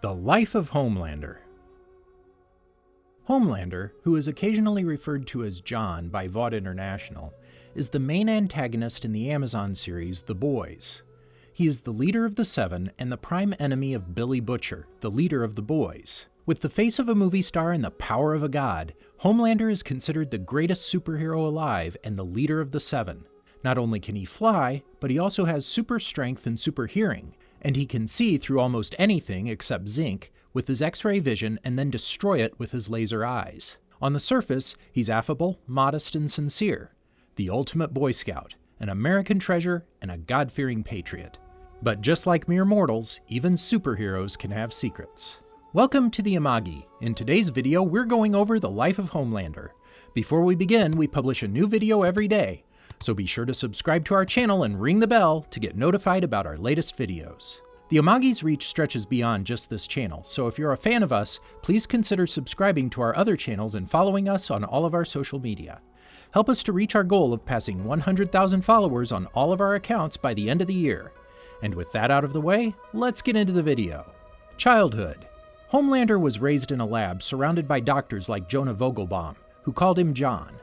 The Life of Homelander. Homelander, who is occasionally referred to as John by Vought International, is the main antagonist in the Amazon series The Boys. He is the leader of the Seven and the prime enemy of Billy Butcher, the leader of the Boys. With the face of a movie star and the power of a god, Homelander is considered the greatest superhero alive and the leader of the Seven. Not only can he fly, but he also has super strength and super hearing, and he can see through almost anything except zinc with his X-ray vision and then destroy it with his laser eyes. On the surface, he's affable, modest, and sincere, the ultimate Boy Scout, an American treasure, and a God-fearing patriot. But just like mere mortals, even superheroes can have secrets. Welcome to the Amagi. In today's video, we're going over the life of Homelander. Before we begin, we publish a new video every day, so be sure to subscribe to our channel and ring the bell to get notified about our latest videos. The Amagi's reach stretches beyond just this channel, so if you're a fan of us, please consider subscribing to our other channels and following us on all of our social media. Help us to reach our goal of passing 100,000 followers on all of our accounts by the end of the year. And with that out of the way, let's get into the video. Childhood. Homelander was raised in a lab surrounded by doctors like Jonah Vogelbaum, who called him John.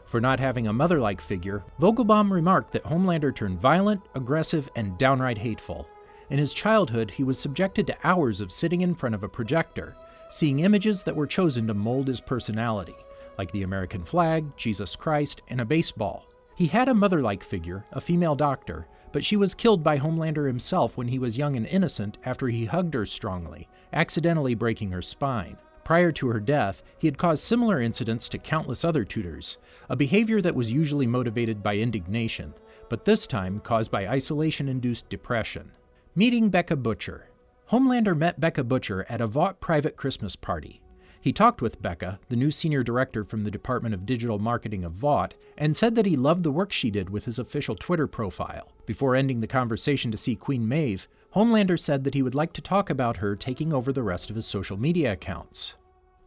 For not having a mother-like figure, Vogelbaum remarked that Homelander turned violent, aggressive, and downright hateful. In his childhood, he was subjected to hours of sitting in front of a projector, seeing images that were chosen to mold his personality, like the American flag, Jesus Christ, and a baseball. He had a mother-like figure, a female doctor, but she was killed by Homelander himself when he was young and innocent after he hugged her strongly, accidentally breaking her spine. Prior to her death, he had caused similar incidents to countless other tutors, a behavior that was usually motivated by indignation, but this time caused by isolation-induced depression. Meeting Becca Butcher. Homelander met Becca Butcher at a Vought private Christmas party. He talked with Becca, the new senior director from the Department of Digital Marketing of Vought, and said that he loved the work she did with his official Twitter profile. Before ending the conversation to see Queen Maeve, Homelander said that he would like to talk about her taking over the rest of his social media accounts.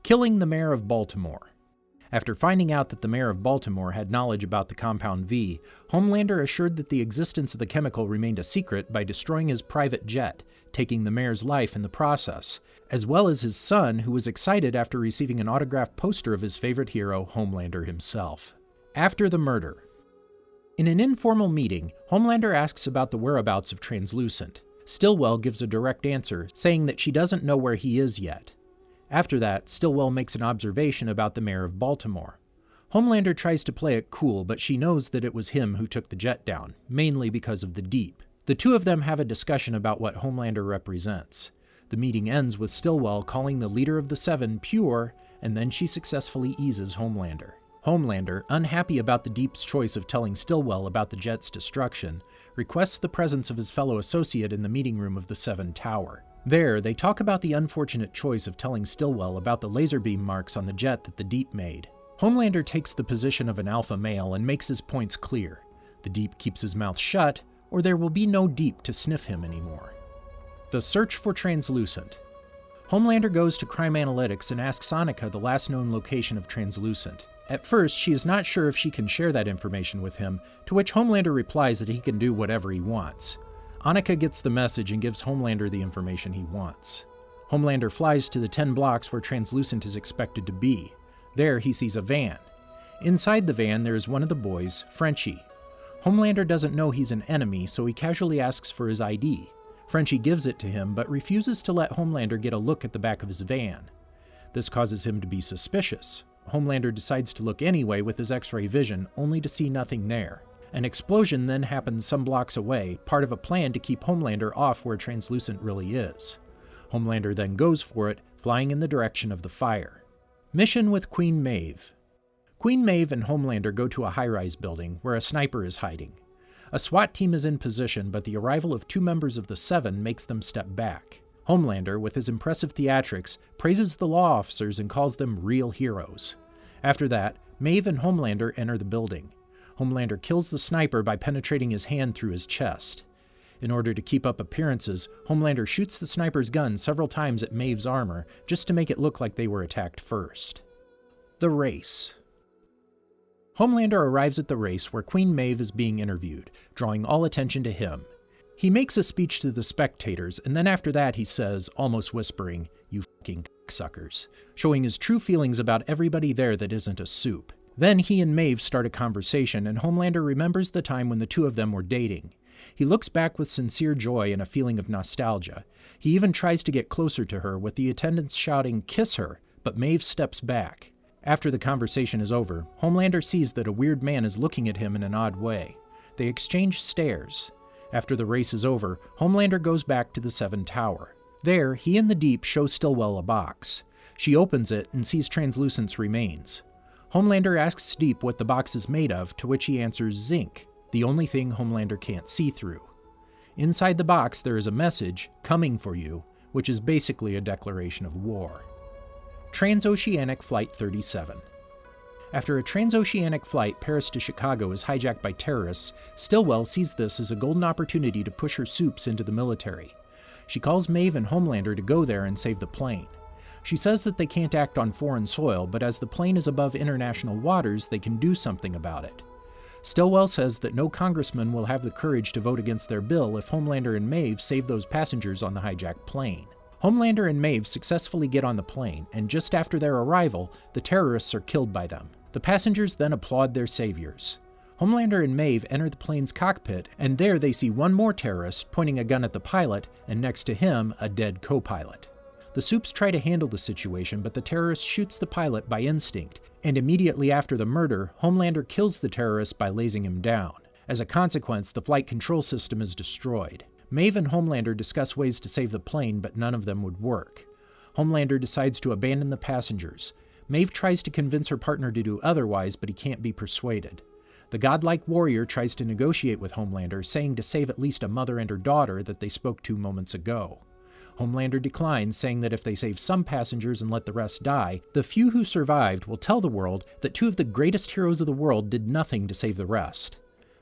Killing the mayor of Baltimore. After finding out that the mayor of Baltimore had knowledge about the Compound V, Homelander assured that the existence of the chemical remained a secret by destroying his private jet, taking the mayor's life in the process, as well as his son, who was excited after receiving an autographed poster of his favorite hero, Homelander himself. After the murder. In an informal meeting, Homelander asks about the whereabouts of Translucent. Stillwell gives a direct answer, saying that she doesn't know where he is yet. After that, Stillwell makes an observation about the mayor of Baltimore. Homelander tries to play it cool, but she knows that it was him who took the jet down, mainly because of the Deep. The two of them have a discussion about what Homelander represents. The meeting ends with Stillwell calling the leader of the Seven pure, and then she successfully eases Homelander. Homelander, unhappy about the Deep's choice of telling Stillwell about the jet's destruction, requests the presence of his fellow associate in the meeting room of the Seven Tower. There, they talk about the unfortunate choice of telling Stillwell about the laser beam marks on the jet that the Deep made. Homelander takes the position of an alpha male and makes his points clear. The Deep keeps his mouth shut, or there will be no Deep to sniff him anymore. The search for Translucent. Homelander goes to Crime Analytics and asks Annika the last known location of Translucent. At first, she is not sure if she can share that information with him, to which Homelander replies that he can do whatever he wants. Annika gets the message and gives Homelander the information he wants. Homelander flies to the 10 blocks where Translucent is expected to be. There, he sees a van. Inside the van, there is one of the boys, Frenchie. Homelander doesn't know he's an enemy, so he casually asks for his ID. Frenchie gives it to him, but refuses to let Homelander get a look at the back of his van. This causes him to be suspicious. Homelander decides to look anyway with his X-ray vision, only to see nothing there. An explosion then happens some blocks away, part of a plan to keep Homelander off where Translucent really is. Homelander then goes for it, flying in the direction of the fire. Mission with Queen Maeve. Queen Maeve and Homelander go to a high-rise building where a sniper is hiding. A SWAT team is in position, but the arrival of 2 members of the Seven makes them step back. Homelander, with his impressive theatrics, praises the law officers and calls them real heroes. After that, Maeve and Homelander enter the building. Homelander kills the sniper by penetrating his hand through his chest. In order to keep up appearances, Homelander shoots the sniper's gun several times at Maeve's armor, just to make it look like they were attacked first. The race. Homelander arrives at the race where Queen Maeve is being interviewed, drawing all attention to him. He makes a speech to the spectators, and then after that he says, almost whispering, "You fucking suckers," showing his true feelings about everybody there that isn't a soup. Then he and Maeve start a conversation, and Homelander remembers the time when the two of them were dating. He looks back with sincere joy and a feeling of nostalgia. He even tries to get closer to her, with the attendants shouting, "Kiss her," but Maeve steps back. After the conversation is over, Homelander sees that a weird man is looking at him in an odd way. They exchange stares. After the race is over, Homelander goes back to the Seven Tower. There, he and the Deep show Stillwell a box. She opens it and sees Translucent's remains. Homelander asks Deep what the box is made of, to which he answers zinc, the only thing Homelander can't see through. Inside the box there is a message, "Coming for you," which is basically a declaration of war. Transoceanic Flight 37. After a transoceanic flight Paris to Chicago is hijacked by terrorists, Stillwell sees this as a golden opportunity to push her soups into the military. She calls Maeve and Homelander to go there and save the plane. She says that they can't act on foreign soil, but as the plane is above international waters, they can do something about it. Stillwell says that no congressman will have the courage to vote against their bill if Homelander and Maeve save those passengers on the hijacked plane. Homelander and Maeve successfully get on the plane, and just after their arrival, the terrorists are killed by them. The passengers then applaud their saviors. Homelander and Maeve enter the plane's cockpit, and there they see one more terrorist pointing a gun at the pilot, and next to him, a dead co-pilot. The soups try to handle the situation, but the terrorist shoots the pilot by instinct, and immediately after the murder, Homelander kills the terrorist by lasing him down. As a consequence, the flight control system is destroyed. Maeve and Homelander discuss ways to save the plane, but none of them would work. Homelander decides to abandon the passengers. Maeve tries to convince her partner to do otherwise, but he can't be persuaded. The godlike warrior tries to negotiate with Homelander, saying to save at least a mother and her daughter that they spoke to moments ago. Homelander declines, saying that if they save some passengers and let the rest die, the few who survived will tell the world that two of the greatest heroes of the world did nothing to save the rest.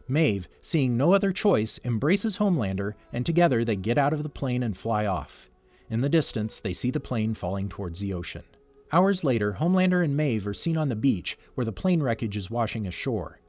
Maeve, seeing no other choice, embraces Homelander, and together they get out of the plane and fly off. In the distance, they see the plane falling towards the ocean. Hours later, Homelander and Maeve are seen on the beach, where the plane wreckage is washing ashore.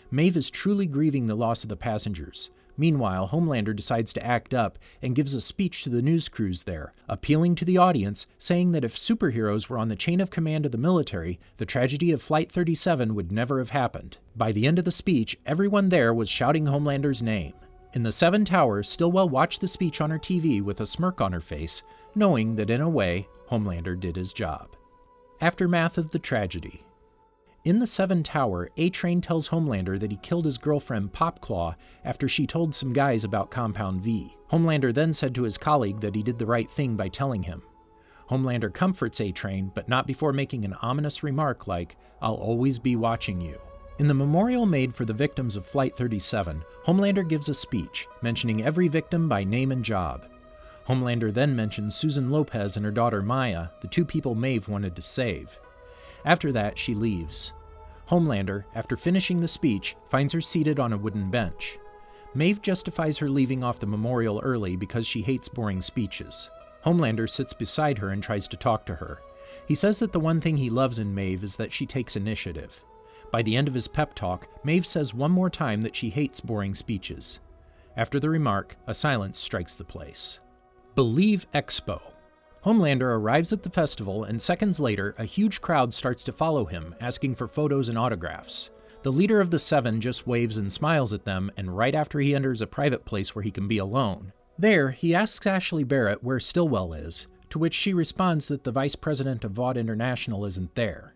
Maeve is truly grieving the loss of the passengers. Meanwhile, Homelander decides to act up and gives a speech to the news crews there, appealing to the audience, saying that if superheroes were on the chain of command of the military, the tragedy of Flight 37 would never have happened. By the end of the speech, everyone there was shouting Homelander's name. In the Seven Towers, Stillwell watched the speech on her TV with a smirk on her face, knowing that in a way, Homelander did his job. Aftermath of the tragedy. In the Seven Tower, A-Train tells Homelander that he killed his girlfriend Popclaw after she told some guys about Compound V. Homelander then said to his colleague that he did the right thing by telling him. Homelander comforts A-Train, but not before making an ominous remark like, "I'll always be watching you." In the memorial made for the victims of Flight 37, Homelander gives a speech, mentioning every victim by name and job. Homelander then mentions Susan Lopez and her daughter Maya, the two people Maeve wanted to save. After that, she leaves. Homelander, after finishing the speech, finds her seated on a wooden bench. Maeve justifies her leaving off the memorial early because she hates boring speeches. Homelander sits beside her and tries to talk to her. He says that the one thing he loves in Maeve is that she takes initiative. By the end of his pep talk, Maeve says one more time that she hates boring speeches. After the remark, a silence strikes the place. Believe Expo. Homelander arrives at the festival, and seconds later, a huge crowd starts to follow him, asking for photos and autographs. The leader of the Seven just waves and smiles at them, and right after he enters a private place where he can be alone. There, he asks Ashley Barrett where Stillwell is, to which she responds that the vice president of Vought International isn't there.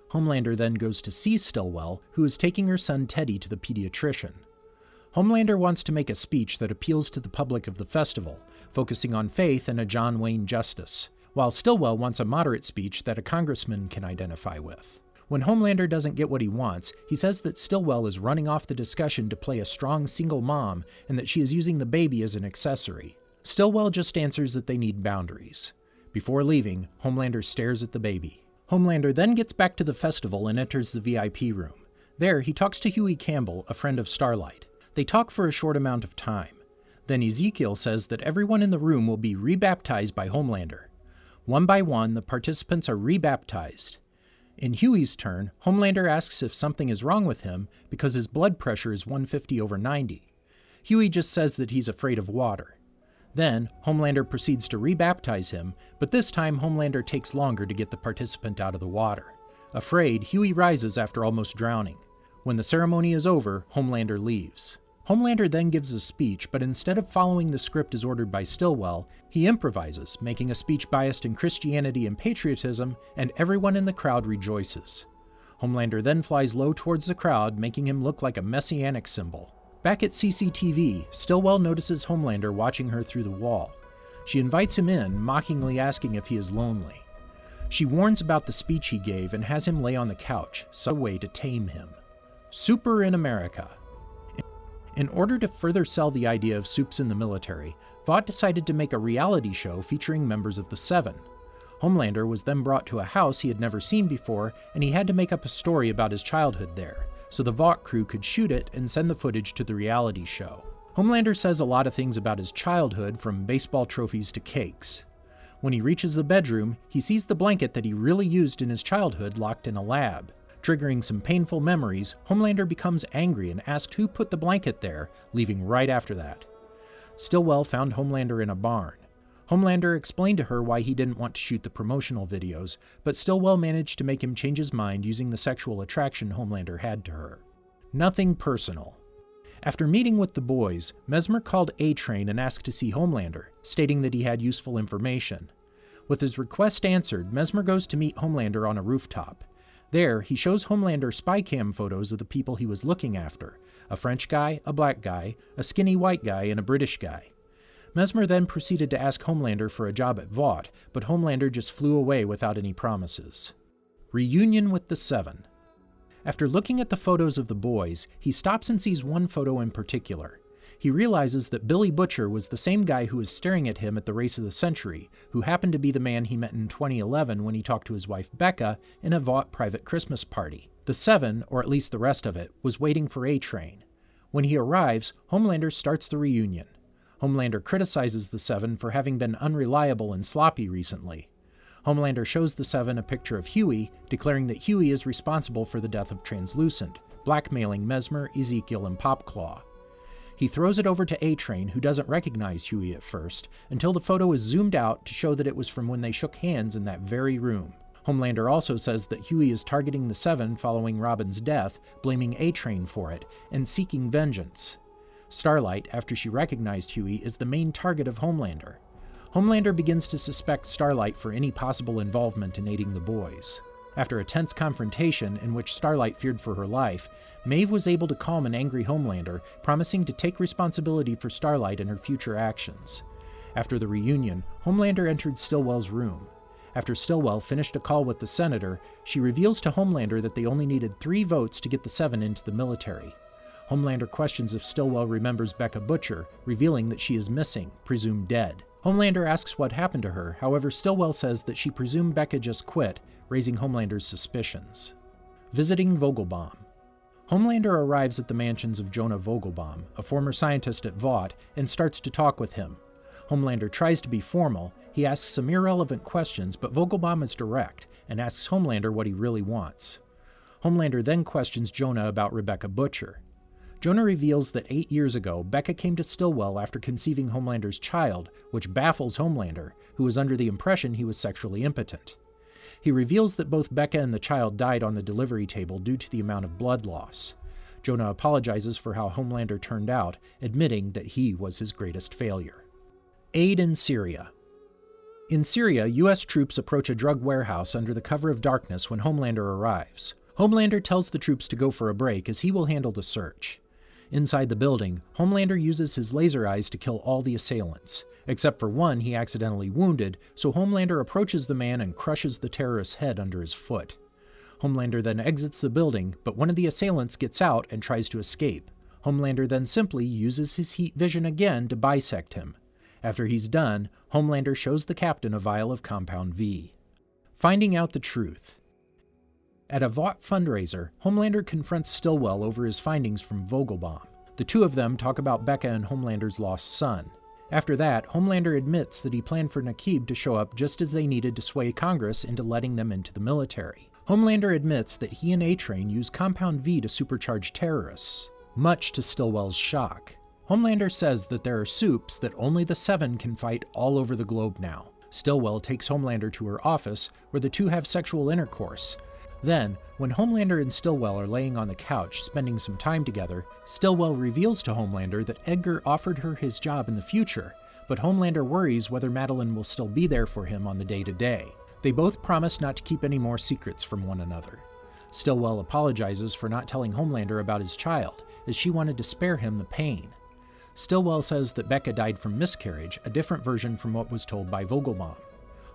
Homelander then goes to see Stillwell, who is taking her son Teddy to the pediatrician. Homelander wants to make a speech that appeals to the public of the festival, focusing on faith and a John Wayne justice, while Stillwell wants a moderate speech that a congressman can identify with. When Homelander doesn't get what he wants, he says that Stillwell is running off the discussion to play a strong single mom and that she is using the baby as an accessory. Stillwell just answers that they need boundaries. Before leaving, Homelander stares at the baby. Homelander then gets back to the festival and enters the VIP room. There, he talks to Huey Campbell, a friend of Starlight. They talk for a short amount of time. Then Ezekiel says that everyone in the room will be rebaptized by Homelander. One by one, the participants are rebaptized. In Huey's turn, Homelander asks if something is wrong with him because his blood pressure is 150/90. Huey just says that he's afraid of water. Then, Homelander proceeds to rebaptize him, but this time Homelander takes longer to get the participant out of the water. Afraid, Huey rises after almost drowning. When the ceremony is over, Homelander leaves. Homelander then gives a speech, but instead of following the script as ordered by Stillwell, he improvises, making a speech biased in Christianity and patriotism, and everyone in the crowd rejoices. Homelander then flies low towards the crowd, making him look like a messianic symbol. Back at CCTV, Stillwell notices Homelander watching her through the wall. She invites him in, mockingly asking if he is lonely. She warns about the speech he gave and has him lay on the couch, some way to tame him. Super in America. In order to further sell the idea of supes in the military, Vought decided to make a reality show featuring members of the Seven. Homelander was then brought to a house he had never seen before, and he had to make up a story about his childhood there, so the Vought crew could shoot it and send the footage to the reality show. Homelander says a lot of things about his childhood, from baseball trophies to cakes. When he reaches the bedroom, he sees the blanket that he really used in his childhood locked in a lab. Triggering some painful memories, Homelander becomes angry and asked who put the blanket there, leaving right after that. Stillwell found Homelander in a barn. Homelander explained to her why he didn't want to shoot the promotional videos, but Stillwell managed to make him change his mind using the sexual attraction Homelander had to her. Nothing personal. After meeting with the boys, Mesmer called A-Train and asked to see Homelander, stating that he had useful information. With his request answered, Mesmer goes to meet Homelander on a rooftop. There, he shows Homelander spy cam photos of the people he was looking after: a French guy, a black guy, a skinny white guy, and a British guy. Mesmer then proceeded to ask Homelander for a job at Vought, but Homelander just flew away without any promises. Reunion with the Seven. After looking at the photos of the boys, he stops and sees one photo in particular. He realizes that Billy Butcher was the same guy who was staring at him at the race of the century, who happened to be the man he met in 2011 when he talked to his wife Becca in a Vought private Christmas party. The Seven, or at least the rest of it, was waiting for A-Train. When he arrives, Homelander starts the reunion. Homelander criticizes the Seven for having been unreliable and sloppy recently. Homelander shows the Seven a picture of Huey, declaring that Huey is responsible for the death of Translucent, blackmailing Mesmer, Ezekiel, and Popclaw. He throws it over to A-Train, who doesn't recognize Huey at first, until the photo is zoomed out to show that it was from when they shook hands in that very room. Homelander also says that Huey is targeting the Seven following Robin's death, blaming A-Train for it, and seeking vengeance. Starlight, after she recognized Huey, is the main target of Homelander. Homelander begins to suspect Starlight for any possible involvement in aiding the boys. After a tense confrontation in which Starlight feared for her life, Maeve was able to calm an angry Homelander, promising to take responsibility for Starlight and her future actions. After the reunion, Homelander entered Stillwell's room. After Stillwell finished a call with the senator, she reveals to Homelander that they only needed 3 votes to get the Seven into the military. Homelander questions if Stillwell remembers Becca Butcher, revealing that she is missing, presumed dead. Homelander asks what happened to her, however Stillwell says that she presumed Becca just quit, raising Homelander's suspicions. Visiting Vogelbaum. Homelander arrives at the mansions of Jonah Vogelbaum, a former scientist at Vought, and starts to talk with him. Homelander tries to be formal. He asks some irrelevant questions, but Vogelbaum is direct and asks Homelander what he really wants. Homelander then questions Jonah about Rebecca Butcher. Jonah reveals that 8 years ago, Becca came to Stillwell after conceiving Homelander's child, which baffles Homelander, who was under the impression he was sexually impotent. He reveals that both Becca and the child died on the delivery table due to the amount of blood loss. Jonah apologizes for how Homelander turned out, admitting that he was his greatest failure. Aid in Syria. In Syria, U.S. troops approach a drug warehouse under the cover of darkness when Homelander arrives. Homelander tells the troops to go for a break as he will handle the search. Inside the building, Homelander uses his laser eyes to kill all the assailants. Except for one he accidentally wounded, so Homelander approaches the man and crushes the terrorist's head under his foot. Homelander then exits the building, but one of the assailants gets out and tries to escape. Homelander then simply uses his heat vision again to bisect him. After he's done, Homelander shows the captain a vial of Compound V. Finding out the truth. At a Vought fundraiser, Homelander confronts Stillwell over his findings from Vogelbaum. The two of them talk about Becca and Homelander's lost son. After that, Homelander admits that he planned for Naquib to show up just as they needed to sway Congress into letting them into the military. Homelander admits that he and A-Train use Compound V to supercharge terrorists, much to Stillwell's shock. Homelander says that there are soups that only the Seven can fight all over the globe now. Stillwell takes Homelander to her office, where the two have sexual intercourse. Then, when Homelander and Stillwell are laying on the couch spending some time together, Stillwell reveals to Homelander that Edgar offered her his job in the future, but Homelander worries whether Madeline will still be there for him on the day-to-day. They both promise not to keep any more secrets from one another. Stillwell apologizes for not telling Homelander about his child, as she wanted to spare him the pain. Stillwell says that Becca died from miscarriage, a different version from what was told by Vogelbaum.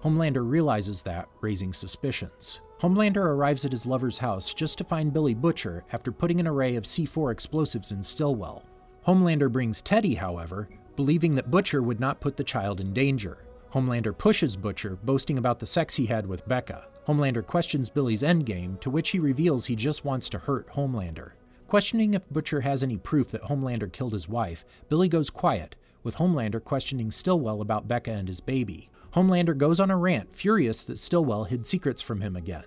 Homelander realizes that, raising suspicions. Homelander arrives at his lover's house just to find Billy Butcher after putting an array of C4 explosives in Stillwell. Homelander brings Teddy, however, believing that Butcher would not put the child in danger. Homelander pushes Butcher, boasting about the sex he had with Becca. Homelander questions Billy's endgame, to which he reveals he just wants to hurt Homelander. Questioning if Butcher has any proof that Homelander killed his wife, Billy goes quiet, with Homelander questioning Stillwell about Becca and his baby. Homelander goes on a rant, furious that Stillwell hid secrets from him again.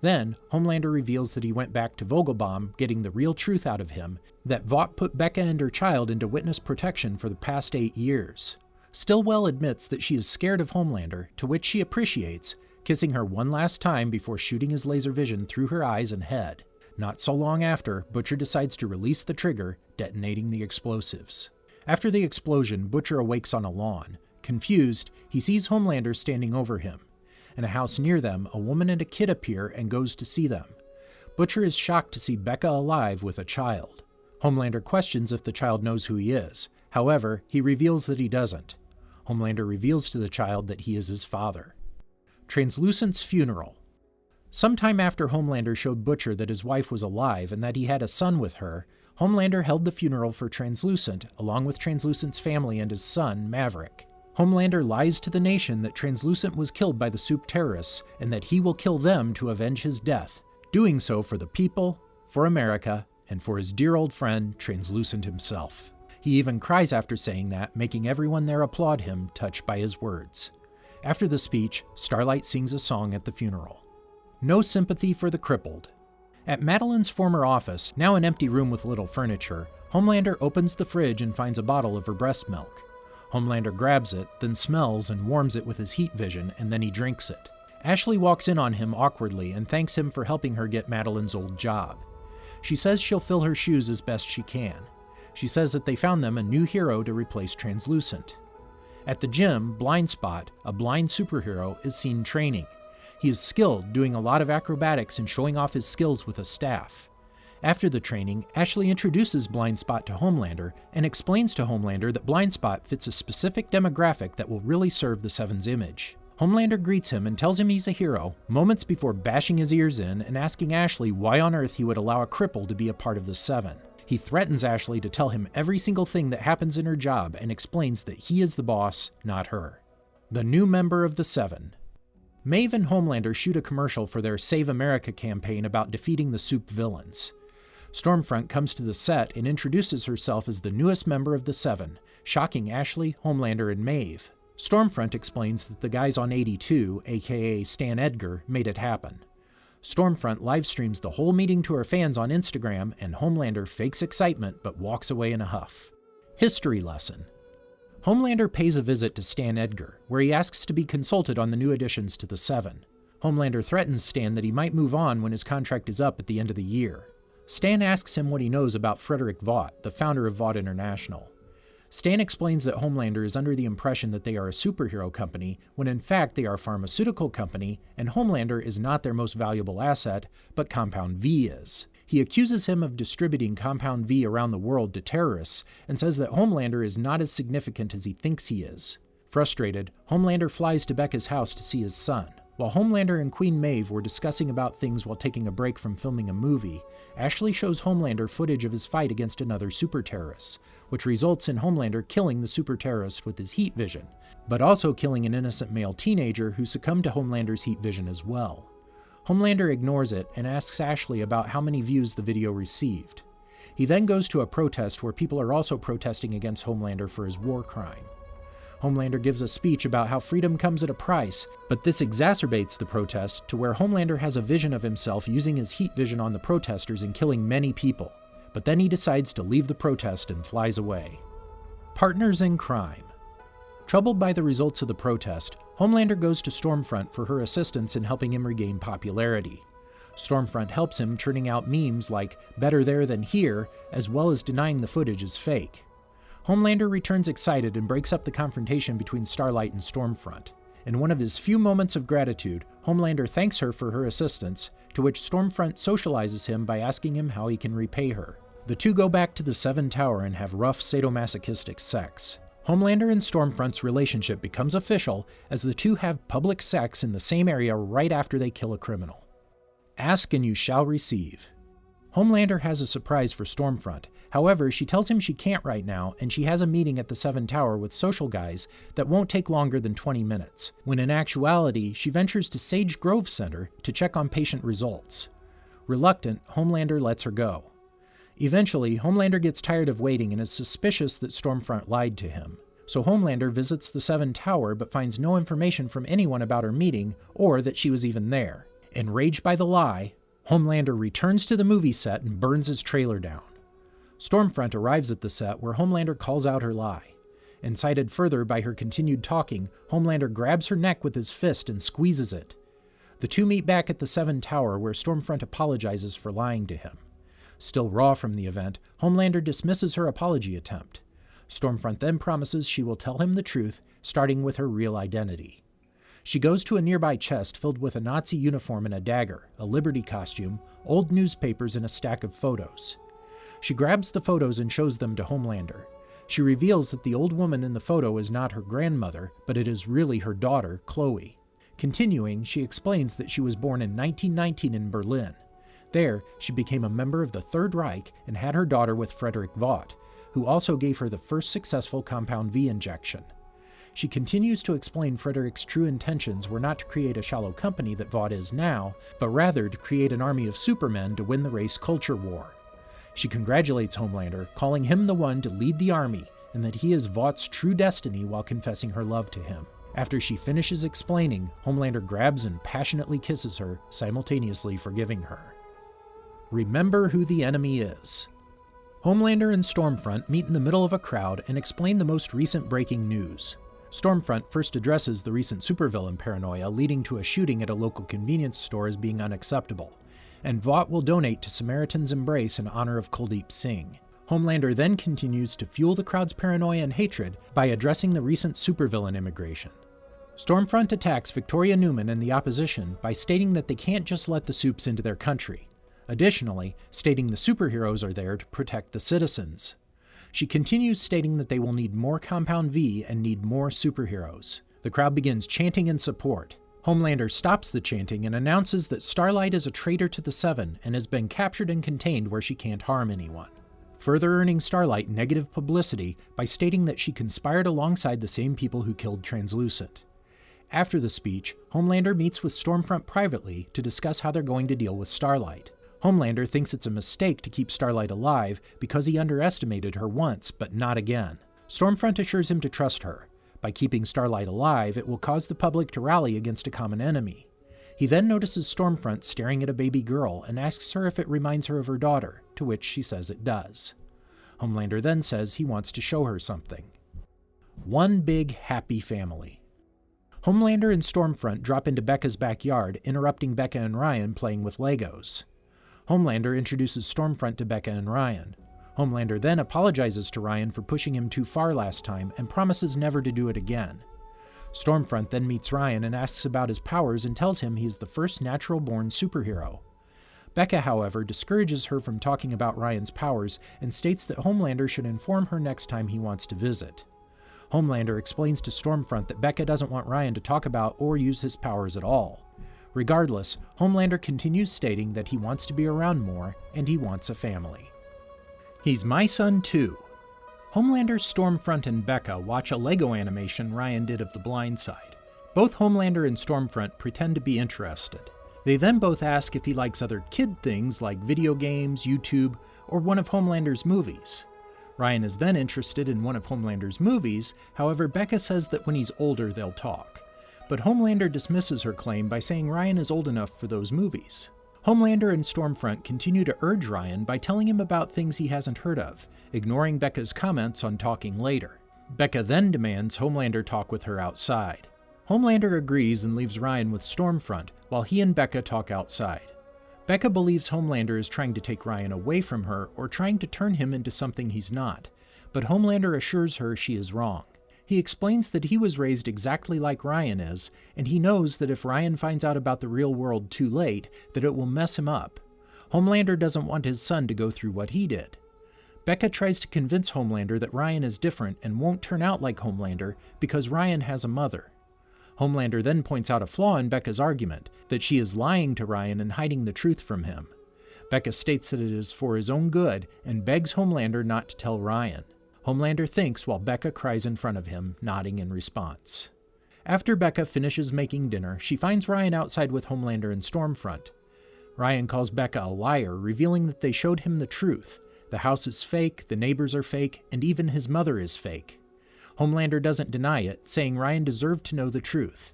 Then, Homelander reveals that he went back to Vogelbaum, getting the real truth out of him, that Vought put Becca and her child into witness protection for the past 8 years. Stillwell admits that she is scared of Homelander, to which she appreciates, kissing her one last time before shooting his laser vision through her eyes and head. Not so long after, Butcher decides to release the trigger, detonating the explosives. After the explosion, Butcher awakes on a lawn. Confused, he sees Homelander standing over him. In a house near them, a woman and a kid appear and goes to see them. Butcher is shocked to see Becca alive with a child. Homelander questions if the child knows who he is. However, he reveals that he doesn't. Homelander reveals to the child that he is his father. Translucent's funeral. Sometime after Homelander showed Butcher that his wife was alive and that he had a son with her, Homelander held the funeral for Translucent, along with Translucent's family and his son, Maverick. Homelander lies to the nation that Translucent was killed by the Soup terrorists and that he will kill them to avenge his death, doing so for the people, for America, and for his dear old friend, Translucent himself. He even cries after saying that, making everyone there applaud him, touched by his words. After the speech, Starlight sings a song at the funeral. No Sympathy for the Crippled. At Madeline's former office, now an empty room with little furniture, Homelander opens the fridge and finds a bottle of her breast milk. Homelander grabs it, then smells and warms it with his heat vision, and then he drinks it. Ashley walks in on him awkwardly and thanks him for helping her get Madeline's old job. She says she'll fill her shoes as best she can. She says that they found them a new hero to replace Translucent. At the gym, Blind Spot, a blind superhero, is seen training. He is skilled, doing a lot of acrobatics and showing off his skills with a staff. After the training, Ashley introduces Blind Spot to Homelander and explains to Homelander that Blind Spot fits a specific demographic that will really serve the Seven's image. Homelander greets him and tells him he's a hero, moments before bashing his ears in and asking Ashley why on earth he would allow a cripple to be a part of the Seven. He threatens Ashley to tell him every single thing that happens in her job and explains that he is the boss, not her. The new member of the Seven. Maeve and Homelander shoot a commercial for their Save America campaign about defeating the Soup villains. Stormfront comes to the set and introduces herself as the newest member of the Seven, shocking Ashley, Homelander, and Maeve. Stormfront explains that the guys on 82, aka Stan Edgar, made it happen. Stormfront livestreams the whole meeting to her fans on Instagram, and Homelander fakes excitement but walks away in a huff. History lesson. Homelander pays a visit to Stan Edgar, where he asks to be consulted on the new additions to the Seven. Homelander threatens Stan that he might move on when his contract is up at the end of the year. Stan asks him what he knows about Frederick Vought, the founder of Vought International. Stan explains that Homelander is under the impression that they are a superhero company, when in fact they are a pharmaceutical company, and Homelander is not their most valuable asset, but Compound V is. He accuses him of distributing Compound V around the world to terrorists, and says that Homelander is not as significant as he thinks he is. Frustrated, Homelander flies to Becca's house to see his son. While Homelander and Queen Maeve were discussing about things while taking a break from filming a movie, Ashley shows Homelander footage of his fight against another super-terrorist, which results in Homelander killing the super-terrorist with his heat vision, but also killing an innocent male teenager who succumbed to Homelander's heat vision as well. Homelander ignores it and asks Ashley about how many views the video received. He then goes to a protest where people are also protesting against Homelander for his war crime. Homelander gives a speech about how freedom comes at a price, but this exacerbates the protest to where Homelander has a vision of himself using his heat vision on the protesters and killing many people. But then he decides to leave the protest and flies away. Partners in crime. Troubled by the results of the protest, Homelander goes to Stormfront for her assistance in helping him regain popularity. Stormfront helps him, churning out memes like "better there than here," as well as denying the footage is fake. Homelander returns excited and breaks up the confrontation between Starlight and Stormfront. In one of his few moments of gratitude, Homelander thanks her for her assistance, to which Stormfront socializes him by asking him how he can repay her. The two go back to the Seven Tower and have rough sadomasochistic sex. Homelander and Stormfront's relationship becomes official as the two have public sex in the same area right after they kill a criminal. Ask and you shall receive. Homelander has a surprise for Stormfront. However, she tells him she can't right now, and she has a meeting at the Seven Tower with social guys that won't take longer than 20 minutes, when in actuality, she ventures to Sage Grove Center to check on patient results. Reluctant, Homelander lets her go. Eventually, Homelander gets tired of waiting and is suspicious that Stormfront lied to him. So Homelander visits the Seven Tower but finds no information from anyone about her meeting or that she was even there. Enraged by the lie, Homelander returns to the movie set and burns his trailer down. Stormfront arrives at the set where Homelander calls out her lie. Incited further by her continued talking, Homelander grabs her neck with his fist and squeezes it. The two meet back at the Seven Tower where Stormfront apologizes for lying to him. Still raw from the event, Homelander dismisses her apology attempt. Stormfront then promises she will tell him the truth, starting with her real identity. She goes to a nearby chest filled with a Nazi uniform and a dagger, a Liberty costume, old newspapers, and a stack of photos. She grabs the photos and shows them to Homelander. She reveals that the old woman in the photo is not her grandmother, but it is really her daughter, Chloe. Continuing, she explains that she was born in 1919 in Berlin. There, she became a member of the Third Reich and had her daughter with Frederick Vaught, who also gave her the first successful Compound V injection. She continues to explain Frederick's true intentions were not to create a shallow company that Vaught is now, but rather to create an army of supermen to win the race culture war. She congratulates Homelander, calling him the one to lead the army, and that he is Vaught's true destiny while confessing her love to him. After she finishes explaining, Homelander grabs and passionately kisses her, simultaneously forgiving her. Remember who the enemy is. Homelander and Stormfront meet in the middle of a crowd and explain the most recent breaking news. Stormfront first addresses the recent supervillain paranoia leading to a shooting at a local convenience store as being unacceptable, and Vaught will donate to Samaritan's Embrace in honor of Kuldeep Singh. Homelander then continues to fuel the crowd's paranoia and hatred by addressing the recent supervillain immigration. Stormfront attacks Victoria Newman and the opposition by stating that they can't just let the Supes into their country. Additionally, stating the superheroes are there to protect the citizens. She continues stating that they will need more Compound V and need more superheroes. The crowd begins chanting in support. Homelander stops the chanting and announces that Starlight is a traitor to the Seven and has been captured and contained where she can't harm anyone, further earning Starlight negative publicity by stating that she conspired alongside the same people who killed Translucent. After the speech, Homelander meets with Stormfront privately to discuss how they're going to deal with Starlight. Homelander thinks it's a mistake to keep Starlight alive because he underestimated her once, but not again. Stormfront assures him to trust her. By keeping Starlight alive, it will cause the public to rally against a common enemy. He then notices Stormfront staring at a baby girl and asks her if it reminds her of her daughter, to which she says it does. Homelander then says he wants to show her something. One big, happy family. Homelander and Stormfront drop into Becca's backyard, interrupting Becca and Ryan playing with Legos. Homelander introduces Stormfront to Becca and Ryan. Homelander then apologizes to Ryan for pushing him too far last time and promises never to do it again. Stormfront then meets Ryan and asks about his powers and tells him he is the first natural-born superhero. Becca, however, discourages her from talking about Ryan's powers and states that Homelander should inform her next time he wants to visit. Homelander explains to Stormfront that Becca doesn't want Ryan to talk about or use his powers at all. Regardless, Homelander continues stating that he wants to be around more and he wants a family. He's my son too. Homelander, Stormfront, and Becca watch a Lego animation Ryan did of The Blind Side. Both Homelander and Stormfront pretend to be interested. They then both ask if he likes other kid things like video games, YouTube, or one of Homelander's movies. Ryan is then interested in one of Homelander's movies, however Becca says that when he's older they'll talk. But Homelander dismisses her claim by saying Ryan is old enough for those movies. Homelander and Stormfront continue to urge Ryan by telling him about things he hasn't heard of, ignoring Becca's comments on talking later. Becca then demands Homelander talk with her outside. Homelander agrees and leaves Ryan with Stormfront, while he and Becca talk outside. Becca believes Homelander is trying to take Ryan away from her or trying to turn him into something he's not, but Homelander assures her she is wrong. He explains that he was raised exactly like Ryan is, and he knows that if Ryan finds out about the real world too late, that it will mess him up. Homelander doesn't want his son to go through what he did. Becca tries to convince Homelander that Ryan is different and won't turn out like Homelander because Ryan has a mother. Homelander then points out a flaw in Becca's argument, that she is lying to Ryan and hiding the truth from him. Becca states that it is for his own good and begs Homelander not to tell Ryan. Homelander thinks while Becca cries in front of him, nodding in response. After Becca finishes making dinner, she finds Ryan outside with Homelander and Stormfront. Ryan calls Becca a liar, revealing that they showed him the truth. The house is fake, the neighbors are fake, and even his mother is fake. Homelander doesn't deny it, saying Ryan deserved to know the truth.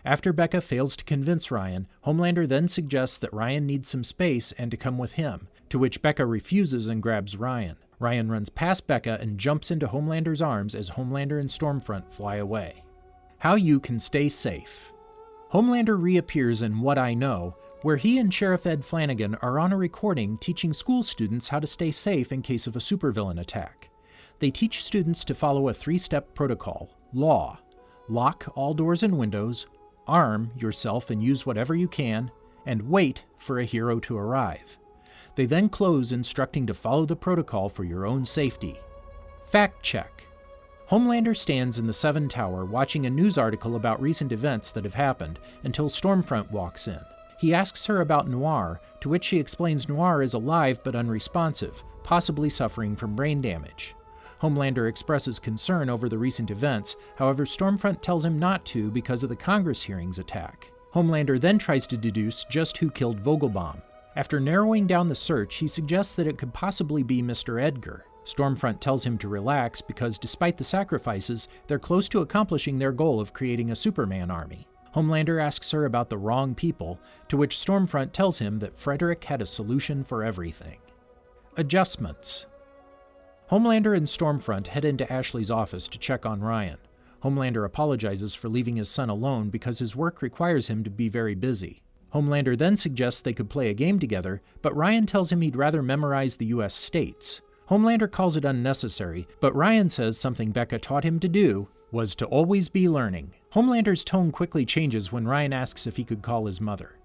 After Becca fails to convince Ryan, Homelander then suggests that Ryan needs some space and to come with him, to which Becca refuses and grabs Ryan. Ryan runs past Becca and jumps into Homelander's arms as Homelander and Stormfront fly away. How you can stay safe. Homelander reappears in What I Know, where he and Sheriff Ed Flanagan are on a recording teaching school students how to stay safe in case of a supervillain attack. They teach students to follow a 3-step protocol. Law: lock all doors and windows, arm yourself and use whatever you can, and wait for a hero to arrive. They then close instructing to follow the protocol for your own safety. Fact check. Homelander stands in the 7 Tower watching a news article about recent events that have happened until Stormfront walks in. He asks her about Noir, to which she explains Noir is alive but unresponsive, possibly suffering from brain damage. Homelander expresses concern over the recent events, however Stormfront tells him not to because of the Congress hearings attack. Homelander then tries to deduce just who killed Vogelbaum. After narrowing down the search, he suggests that it could possibly be Mr. Edgar. Stormfront tells him to relax because despite the sacrifices, they're close to accomplishing their goal of creating a Superman army. Homelander asks her about the wrong people, to which Stormfront tells him that Frederick had a solution for everything. Adjustments. Homelander and Stormfront head into Ashley's office to check on Ryan. Homelander apologizes for leaving his son alone because his work requires him to be very busy. Homelander then suggests they could play a game together, but Ryan tells him he'd rather memorize the US states. Homelander calls it unnecessary, but Ryan says something Becca taught him to do was to always be learning. Homelander's tone quickly changes when Ryan asks if he could call his mother.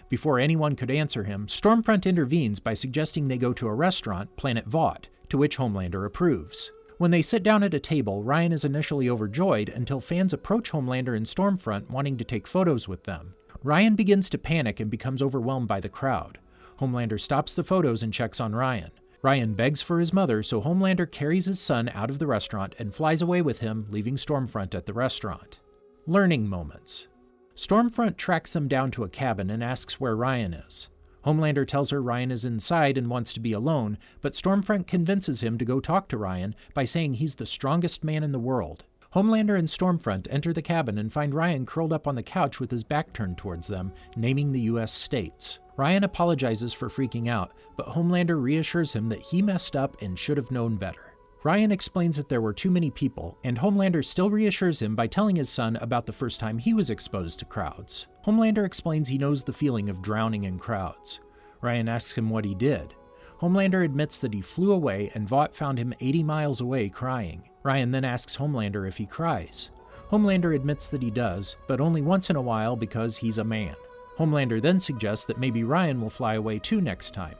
Before anyone could answer him, Stormfront intervenes by suggesting they go to a restaurant, Planet Vought, to which Homelander approves. When they sit down at a table, Ryan is initially overjoyed until fans approach Homelander and Stormfront wanting to take photos with them. Ryan begins to panic and becomes overwhelmed by the crowd. Homelander stops the photos and checks on Ryan. Ryan begs for his mother, so Homelander carries his son out of the restaurant and flies away with him, leaving Stormfront at the restaurant. Learning moments. Stormfront tracks them down to a cabin and asks where Ryan is. Homelander tells her Ryan is inside and wants to be alone, but Stormfront convinces him to go talk to Ryan by saying he's the strongest man in the world. Homelander and Stormfront enter the cabin and find Ryan curled up on the couch with his back turned towards them, naming the US states. Ryan apologizes for freaking out, but Homelander reassures him that he messed up and should have known better. Ryan explains that there were too many people, and Homelander still reassures him by telling his son about the first time he was exposed to crowds. Homelander explains he knows the feeling of drowning in crowds. Ryan asks him what he did. Homelander admits that he flew away and Vought found him 80 miles away crying. Ryan then asks Homelander if he cries. Homelander admits that he does, but only once in a while because he's a man. Homelander then suggests that maybe Ryan will fly away too next time.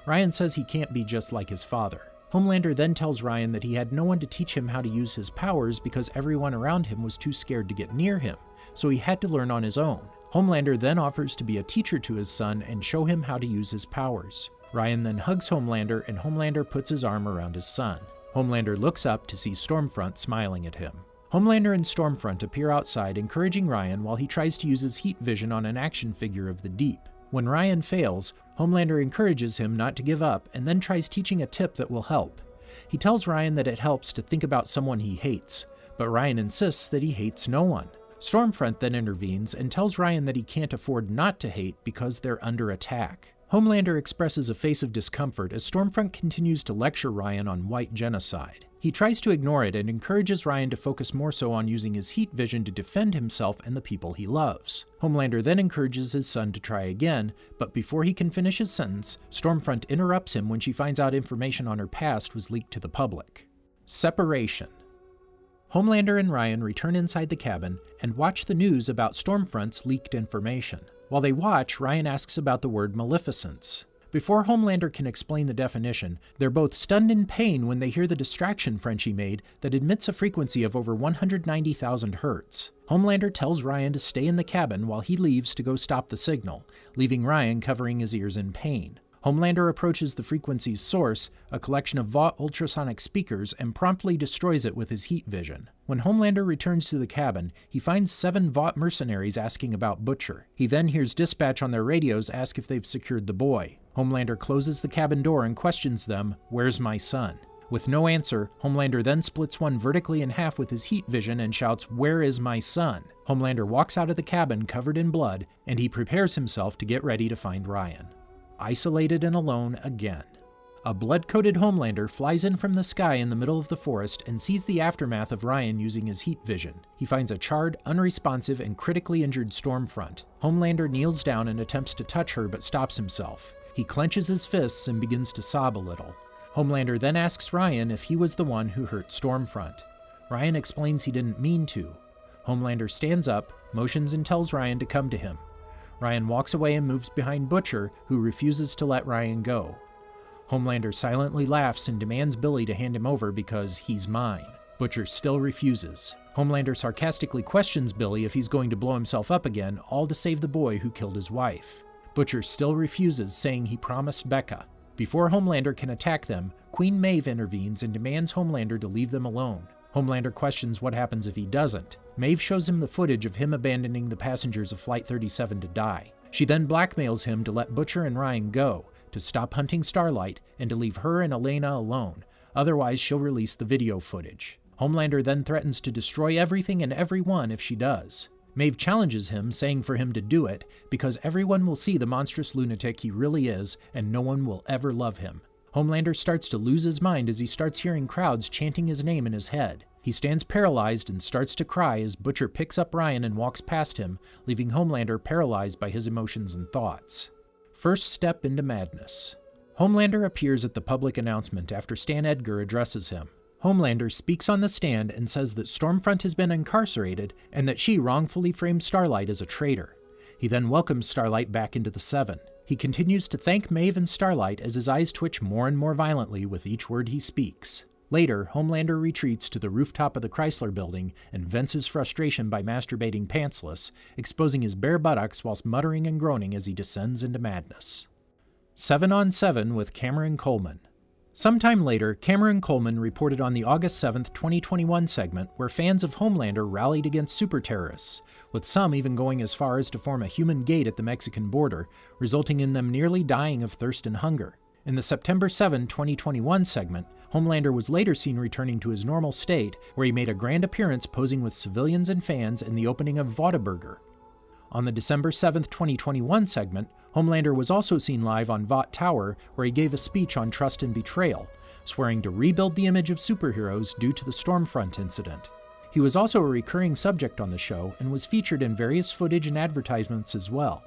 Ryan says he can't be just like his father. Homelander then tells Ryan that he had no one to teach him how to use his powers because everyone around him was too scared to get near him, so he had to learn on his own. Homelander then offers to be a teacher to his son and show him how to use his powers. Ryan then hugs Homelander and Homelander puts his arm around his son. Homelander looks up to see Stormfront smiling at him. Homelander and Stormfront appear outside encouraging Ryan while he tries to use his heat vision on an action figure of the Deep. When Ryan fails, Homelander encourages him not to give up and then tries teaching a tip that will help. He tells Ryan that it helps to think about someone he hates, but Ryan insists that he hates no one. Stormfront then intervenes and tells Ryan that he can't afford not to hate because they're under attack. Homelander expresses a face of discomfort as Stormfront continues to lecture Ryan on white genocide. He tries to ignore it and encourages Ryan to focus more so on using his heat vision to defend himself and the people he loves. Homelander then encourages his son to try again, but before he can finish his sentence, Stormfront interrupts him when she finds out information on her past was leaked to the public. Separation. Homelander and Ryan return inside the cabin and watch the news about Stormfront's leaked information. While they watch, Ryan asks about the word maleficence. Before Homelander can explain the definition, they're both stunned in pain when they hear the distraction Frenchie made that emits a frequency of over 190,000 hertz. Homelander tells Ryan to stay in the cabin while he leaves to go stop the signal, leaving Ryan covering his ears in pain. Homelander approaches the frequency's source, a collection of Vought ultrasonic speakers, and promptly destroys it with his heat vision. When Homelander returns to the cabin, he finds 7 Vought mercenaries asking about Butcher. He then hears dispatch on their radios ask if they've secured the boy. Homelander closes the cabin door and questions them, "Where's my son?" With no answer, Homelander then splits one vertically in half with his heat vision and shouts, "Where is my son?" Homelander walks out of the cabin covered in blood, and he prepares himself to get ready to find Ryan. Isolated and alone again. A blood-coated Homelander flies in from the sky in the middle of the forest and sees the aftermath of Ryan using his heat vision. He finds a charred, unresponsive, and critically injured Stormfront. Homelander kneels down and attempts to touch her but stops himself. He clenches his fists and begins to sob a little. Homelander then asks Ryan if he was the one who hurt Stormfront. Ryan explains he didn't mean to. Homelander stands up, motions and tells Ryan to come to him. Ryan walks away and moves behind Butcher, who refuses to let Ryan go. Homelander silently laughs and demands Billy to hand him over because he's mine. Butcher still refuses. Homelander sarcastically questions Billy if he's going to blow himself up again, all to save the boy who killed his wife. Butcher still refuses, saying he promised Becca. Before Homelander can attack them, Queen Maeve intervenes and demands Homelander to leave them alone. Homelander questions what happens if he doesn't. Maeve shows him the footage of him abandoning the passengers of Flight 37 to die. She then blackmails him to let Butcher and Ryan go, to stop hunting Starlight, and to leave her and Elena alone. Otherwise, she'll release the video footage. Homelander then threatens to destroy everything and everyone if she does. Maeve challenges him, saying for him to do it, because everyone will see the monstrous lunatic he really is, and no one will ever love him. Homelander starts to lose his mind as he starts hearing crowds chanting his name in his head. He stands paralyzed and starts to cry as Butcher picks up Ryan and walks past him, leaving Homelander paralyzed by his emotions and thoughts. First step into madness. Homelander appears at the public announcement after Stan Edgar addresses him. Homelander speaks on the stand and says that Stormfront has been incarcerated and that she wrongfully framed Starlight as a traitor. He then welcomes Starlight back into the Seven. He continues to thank Maeve and Starlight as his eyes twitch more and more violently with each word he speaks. Later, Homelander retreats to the rooftop of the Chrysler building and vents his frustration by masturbating pantsless, exposing his bare buttocks whilst muttering and groaning as he descends into madness. 7 on 7 with Cameron Coleman. Sometime later, Cameron Coleman reported on the August 7, 2021 segment where fans of Homelander rallied against super-terrorists, with some even going as far as to form a human gate at the Mexican border, resulting in them nearly dying of thirst and hunger. In the September 7, 2021 segment, Homelander was later seen returning to his normal state, where he made a grand appearance posing with civilians and fans in the opening of Whataburger. On the December 7, 2021 segment, Homelander was also seen live on Vought Tower, where he gave a speech on trust and betrayal, swearing to rebuild the image of superheroes due to the Stormfront incident. He was also a recurring subject on the show and was featured in various footage and advertisements as well.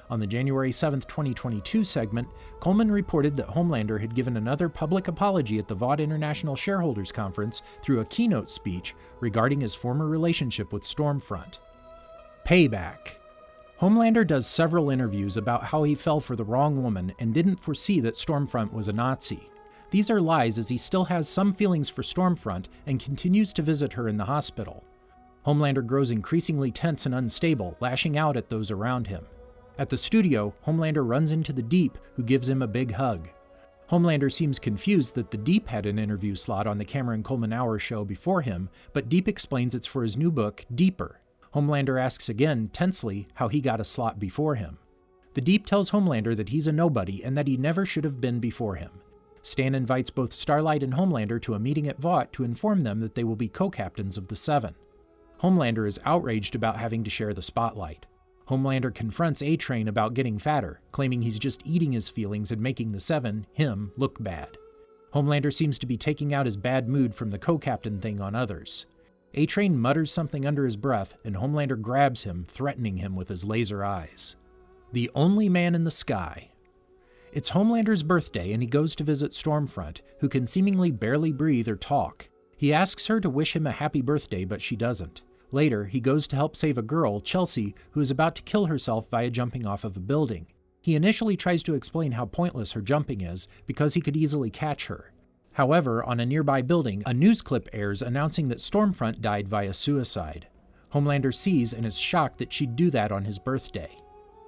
On the January 7, 2022 segment, Coleman reported that Homelander had given another public apology at the Vought International Shareholders Conference through a keynote speech regarding his former relationship with Stormfront. Payback. Homelander does several interviews about how he fell for the wrong woman and didn't foresee that Stormfront was a Nazi. These are lies, as he still has some feelings for Stormfront and continues to visit her in the hospital. Homelander grows increasingly tense and unstable, lashing out at those around him. At the studio, Homelander runs into the Deep, who gives him a big hug. Homelander seems confused that the Deep had an interview slot on the Cameron Coleman Hour show before him, but Deep explains it's for his new book, Deeper. Homelander asks again, tensely, how he got a slot before him. The Deep tells Homelander that he's a nobody and that he never should have been before him. Stan invites both Starlight and Homelander to a meeting at Vought to inform them that they will be co-captains of the Seven. Homelander is outraged about having to share the spotlight. Homelander confronts A-Train about getting fatter, claiming he's just eating his feelings and making the Seven, him, look bad. Homelander seems to be taking out his bad mood from the co-captain thing on others. A-Train mutters something under his breath, and Homelander grabs him, threatening him with his laser eyes. The only man in the sky. It's Homelander's birthday, and he goes to visit Stormfront, who can seemingly barely breathe or talk. He asks her to wish him a happy birthday, but she doesn't. Later, he goes to help save a girl, Chelsea, who is about to kill herself via jumping off of a building. He initially tries to explain how pointless her jumping is, because he could easily catch her. However, on a nearby building, a news clip airs announcing that Stormfront died via suicide. Homelander sees and is shocked that she'd do that on his birthday.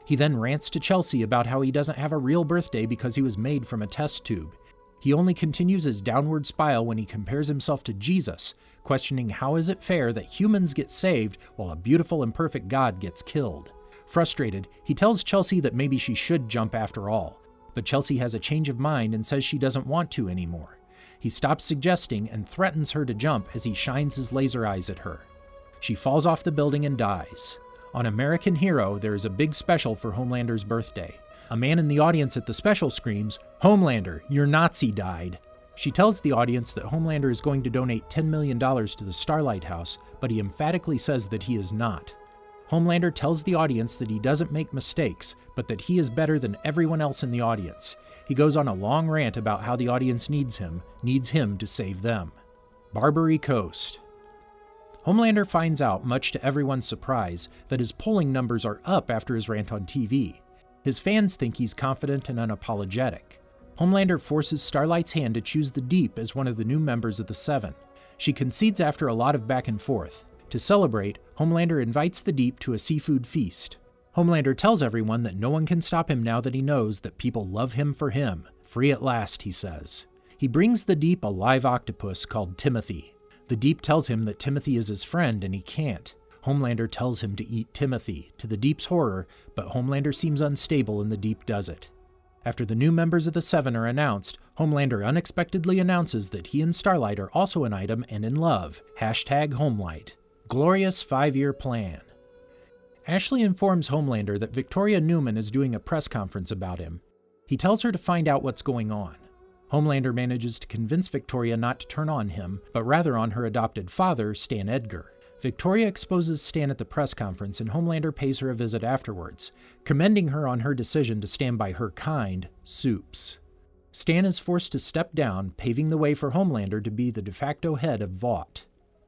He then rants to Chelsea about how he doesn't have a real birthday because he was made from a test tube. He only continues his downward spiral when he compares himself to Jesus, questioning how is it fair that humans get saved while a beautiful and perfect God gets killed. Frustrated, he tells Chelsea that maybe she should jump after all, but Chelsea has a change of mind and says she doesn't want to anymore. He stops suggesting and threatens her to jump as he shines his laser eyes at her. She falls off the building and dies. On American Hero, there is a big special for Homelander's birthday. A man in the audience at the special screams, "Homelander, your Nazi died." She tells the audience that Homelander is going to donate $10 million to the Starlight House, but he emphatically says that he is not. Homelander tells the audience that he doesn't make mistakes, but that he is better than everyone else in the audience. He goes on a long rant about how the audience needs him to save them. Barbary Coast. Homelander finds out, much to everyone's surprise, that his polling numbers are up after his rant on TV. His fans think he's confident and unapologetic. Homelander forces Starlight's hand to choose the Deep as one of the new members of the Seven. She concedes after a lot of back and forth. To celebrate, Homelander invites the Deep to a seafood feast. Homelander tells everyone that no one can stop him now that he knows that people love him for him. Free at last, he says. He brings the Deep a live octopus called Timothy. The Deep tells him that Timothy is his friend and he can't. Homelander tells him to eat Timothy, to the Deep's horror, but Homelander seems unstable and the Deep does it. After the new members of the Seven are announced, Homelander unexpectedly announces that he and Starlight are also an item and in love. #Homelight. Glorious 5-year plan. Ashley informs Homelander that Victoria Newman is doing a press conference about him. He tells her to find out what's going on. Homelander manages to convince Victoria not to turn on him, but rather on her adopted father, Stan Edgar. Victoria exposes Stan at the press conference, and Homelander pays her a visit afterwards, commending her on her decision to stand by her kind, Supes. Stan is forced to step down, paving the way for Homelander to be the de facto head of Vought.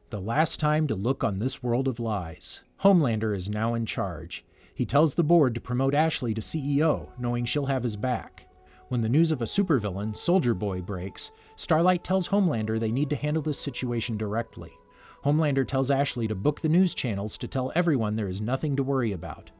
The last time to look on this world of lies. Homelander is now in charge. He tells the board to promote Ashley to CEO, knowing she'll have his back. When the news of a supervillain, Soldier Boy, breaks, Starlight tells Homelander they need to handle this situation directly. Homelander tells Ashley to book the news channels to tell everyone there is nothing to worry about.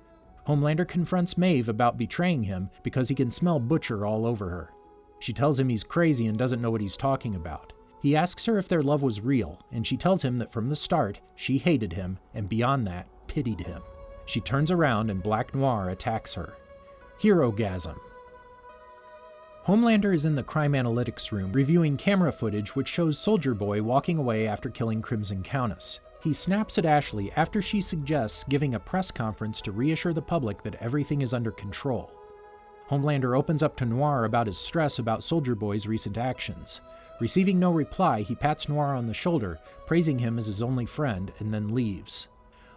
Homelander confronts Maeve about betraying him because he can smell Butcher all over her. She tells him he's crazy and doesn't know what he's talking about. He asks her if their love was real, and she tells him that from the start, she hated him, and beyond that, pitied him. She turns around and Black Noir attacks her. Herogasm. Homelander is in the crime analytics room reviewing camera footage which shows Soldier Boy walking away after killing Crimson Countess. He snaps at Ashley after she suggests giving a press conference to reassure the public that everything is under control. Homelander opens up to Noir about his stress about Soldier Boy's recent actions. Receiving no reply, he pats Noir on the shoulder, praising him as his only friend, and then leaves.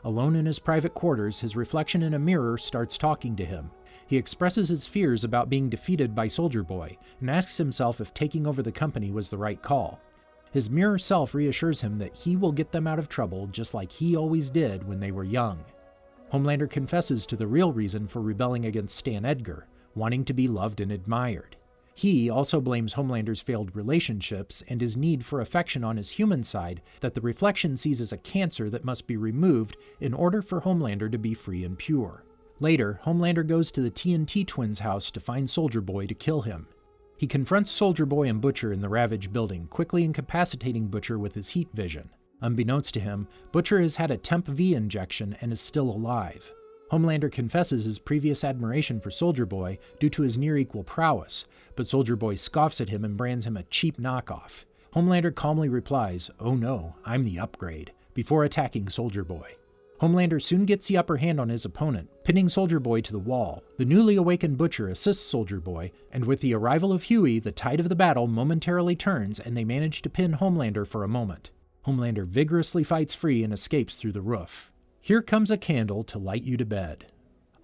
Alone in his private quarters, his reflection in a mirror starts talking to him. He expresses his fears about being defeated by Soldier Boy, and asks himself if taking over the company was the right call. His mirror self reassures him that he will get them out of trouble just like he always did when they were young. Homelander confesses to the real reason for rebelling against Stan Edgar, wanting to be loved and admired. He also blames Homelander's failed relationships and his need for affection on his human side that the reflection sees as a cancer that must be removed in order for Homelander to be free and pure. Later, Homelander goes to the TNT twins' house to find Soldier Boy to kill him. He confronts Soldier Boy and Butcher in the Ravage building, quickly incapacitating Butcher with his heat vision. Unbeknownst to him, Butcher has had a Temp V injection and is still alive. Homelander confesses his previous admiration for Soldier Boy due to his near-equal prowess, but Soldier Boy scoffs at him and brands him a cheap knockoff. Homelander calmly replies, "Oh no, I'm the upgrade," before attacking Soldier Boy. Homelander soon gets the upper hand on his opponent, pinning Soldier Boy to the wall. The newly awakened Butcher assists Soldier Boy, and with the arrival of Huey, the tide of the battle momentarily turns and they manage to pin Homelander for a moment. Homelander vigorously fights free and escapes through the roof. Here comes a candle to light you to bed.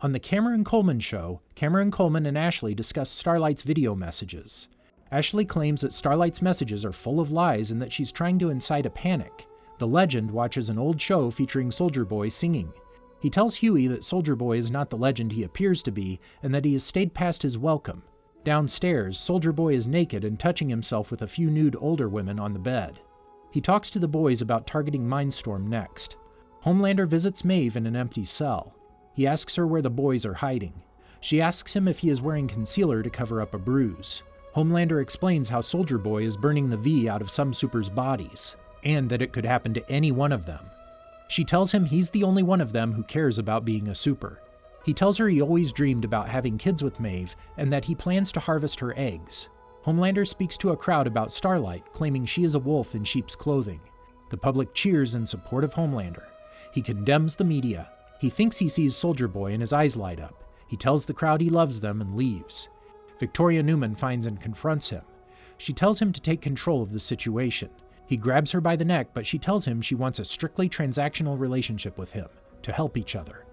On the Cameron Coleman show, Cameron Coleman and Ashley discuss Starlight's video messages. Ashley claims that Starlight's messages are full of lies and that she's trying to incite a panic. The Legend watches an old show featuring Soldier Boy singing. He tells Huey that Soldier Boy is not the legend he appears to be and that he has stayed past his welcome. Downstairs, Soldier Boy is naked and touching himself with a few nude older women on the bed. He talks to the boys about targeting Mindstorm next. Homelander visits Maeve in an empty cell. He asks her where the boys are hiding. She asks him if he is wearing concealer to cover up a bruise. Homelander explains how Soldier Boy is burning the V out of some supers' bodies, and that it could happen to any one of them. She tells him he's the only one of them who cares about being a super. He tells her he always dreamed about having kids with Maeve, and that he plans to harvest her eggs. Homelander speaks to a crowd about Starlight, claiming she is a wolf in sheep's clothing. The public cheers in support of Homelander. He condemns the media. He thinks he sees Soldier Boy and his eyes light up. He tells the crowd he loves them and leaves. Victoria Newman finds and confronts him. She tells him to take control of the situation. He grabs her by the neck, but she tells him she wants a strictly transactional relationship with him, to help each other.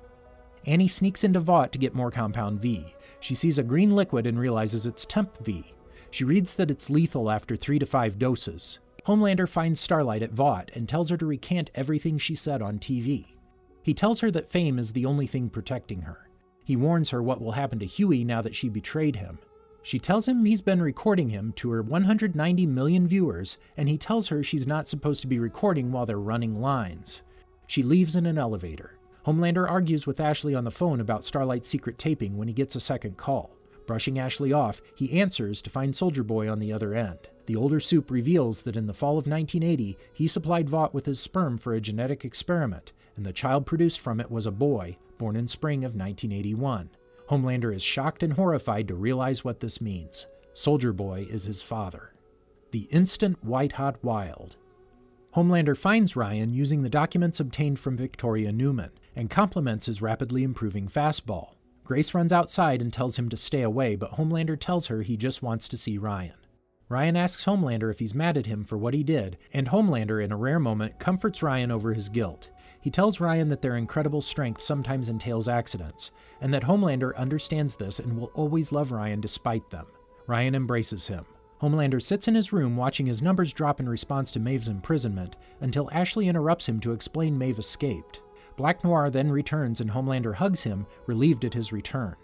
Annie sneaks into Vought to get more Compound V. She sees a green liquid and realizes it's Temp V. She reads that it's lethal after 3 to 5 doses. Homelander finds Starlight at Vought and tells her to recant everything she said on TV. He tells her that fame is the only thing protecting her. He warns her what will happen to Huey now that she betrayed him. She tells him he's been recording him to her 190 million viewers, and he tells her she's not supposed to be recording while they're running lines. She leaves in an elevator. Homelander argues with Ashley on the phone about Starlight's secret taping when he gets a second call. Brushing Ashley off, he answers to find Soldier Boy on the other end. The older Soup reveals that in the fall of 1980, he supplied Vought with his sperm for a genetic experiment, and the child produced from it was a boy, born in spring of 1981. Homelander is shocked and horrified to realize what this means. Soldier Boy is his father. The instant white-hot wild. Homelander finds Ryan using the documents obtained from Victoria Newman, and compliments his rapidly improving fastball. Grace runs outside and tells him to stay away, but Homelander tells her he just wants to see Ryan. Ryan asks Homelander if he's mad at him for what he did, and Homelander, in a rare moment, comforts Ryan over his guilt. He tells Ryan that their incredible strength sometimes entails accidents, and that Homelander understands this and will always love Ryan despite them. Ryan embraces him. Homelander sits in his room watching his numbers drop in response to Maeve's imprisonment, until Ashley interrupts him to explain Maeve escaped. Black Noir then returns and Homelander hugs him, relieved at his return.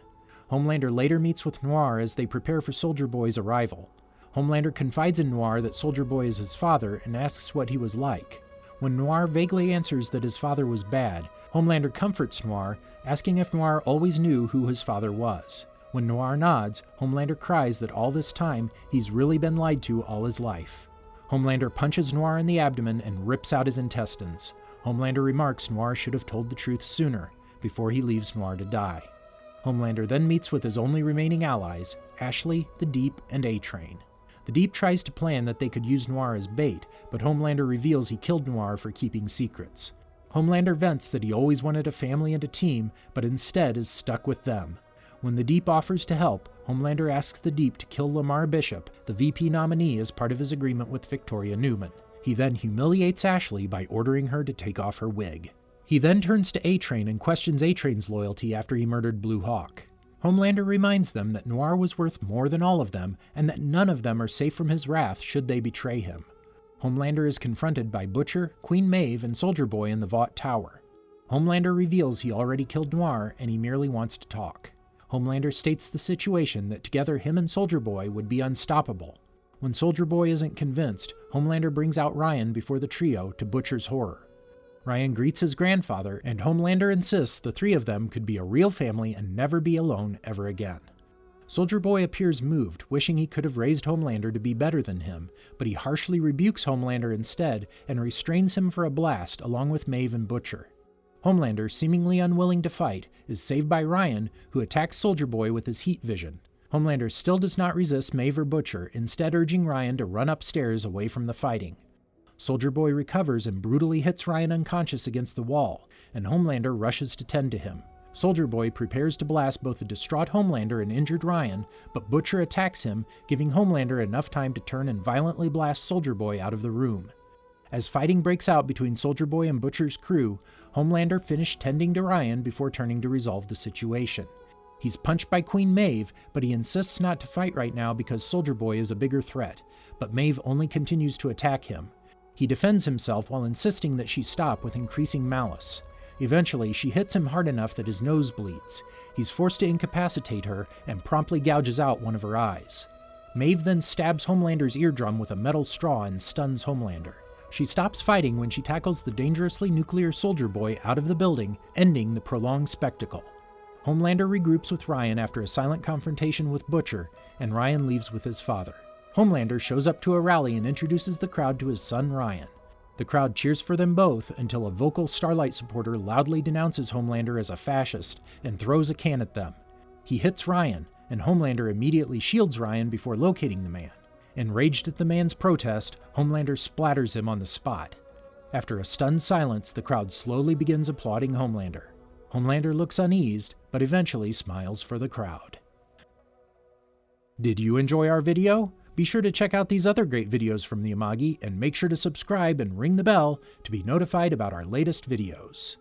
Homelander later meets with Noir as they prepare for Soldier Boy's arrival. Homelander confides in Noir that Soldier Boy is his father and asks what he was like. When Noir vaguely answers that his father was bad, Homelander comforts Noir, asking if Noir always knew who his father was. When Noir nods, Homelander cries that all this time he's really been lied to all his life. Homelander punches Noir in the abdomen and rips out his intestines. Homelander remarks Noir should have told the truth sooner, before he leaves Noir to die. Homelander then meets with his only remaining allies, Ashley, the Deep, and A-Train. The Deep tries to plan that they could use Noir as bait, but Homelander reveals he killed Noir for keeping secrets. Homelander vents that he always wanted a family and a team, but instead is stuck with them. When the Deep offers to help, Homelander asks the Deep to kill Lamar Bishop, the VP nominee, as part of his agreement with Victoria Newman. He then humiliates Ashley by ordering her to take off her wig. He then turns to A-Train and questions A-Train's loyalty after he murdered Blue Hawk. Homelander reminds them that Noir was worth more than all of them, and that none of them are safe from his wrath should they betray him. Homelander is confronted by Butcher, Queen Maeve, and Soldier Boy in the Vought Tower. Homelander reveals he already killed Noir, and he merely wants to talk. Homelander states the situation that together him and Soldier Boy would be unstoppable. When Soldier Boy isn't convinced, Homelander brings out Ryan before the trio to Butcher's horror. Ryan greets his grandfather, and Homelander insists the three of them could be a real family and never be alone ever again. Soldier Boy appears moved, wishing he could have raised Homelander to be better than him, but he harshly rebukes Homelander instead and restrains him for a blast along with Maeve and Butcher. Homelander, seemingly unwilling to fight, is saved by Ryan, who attacks Soldier Boy with his heat vision. Homelander still does not resist Maeve or Butcher, instead urging Ryan to run upstairs away from the fighting. Soldier Boy recovers and brutally hits Ryan unconscious against the wall, and Homelander rushes to tend to him. Soldier Boy prepares to blast both the distraught Homelander and injured Ryan, but Butcher attacks him, giving Homelander enough time to turn and violently blast Soldier Boy out of the room. As fighting breaks out between Soldier Boy and Butcher's crew, Homelander finished tending to Ryan before turning to resolve the situation. He's punched by Queen Maeve, but he insists not to fight right now because Soldier Boy is a bigger threat, but Maeve only continues to attack him. He defends himself while insisting that she stop with increasing malice. Eventually, she hits him hard enough that his nose bleeds. He's forced to incapacitate her and promptly gouges out one of her eyes. Maeve then stabs Homelander's eardrum with a metal straw and stuns Homelander. She stops fighting when she tackles the dangerously nuclear Soldier Boy out of the building, ending the prolonged spectacle. Homelander regroups with Ryan after a silent confrontation with Butcher, and Ryan leaves with his father. Homelander shows up to a rally and introduces the crowd to his son Ryan. The crowd cheers for them both until a vocal Starlight supporter loudly denounces Homelander as a fascist and throws a can at them. He hits Ryan, and Homelander immediately shields Ryan before locating the man. Enraged at the man's protest, Homelander splatters him on the spot. After a stunned silence, the crowd slowly begins applauding Homelander. Homelander looks uneased, but eventually smiles for the crowd. Did you enjoy our video? Be sure to check out these other great videos from the Amagi, and make sure to subscribe and ring the bell to be notified about our latest videos.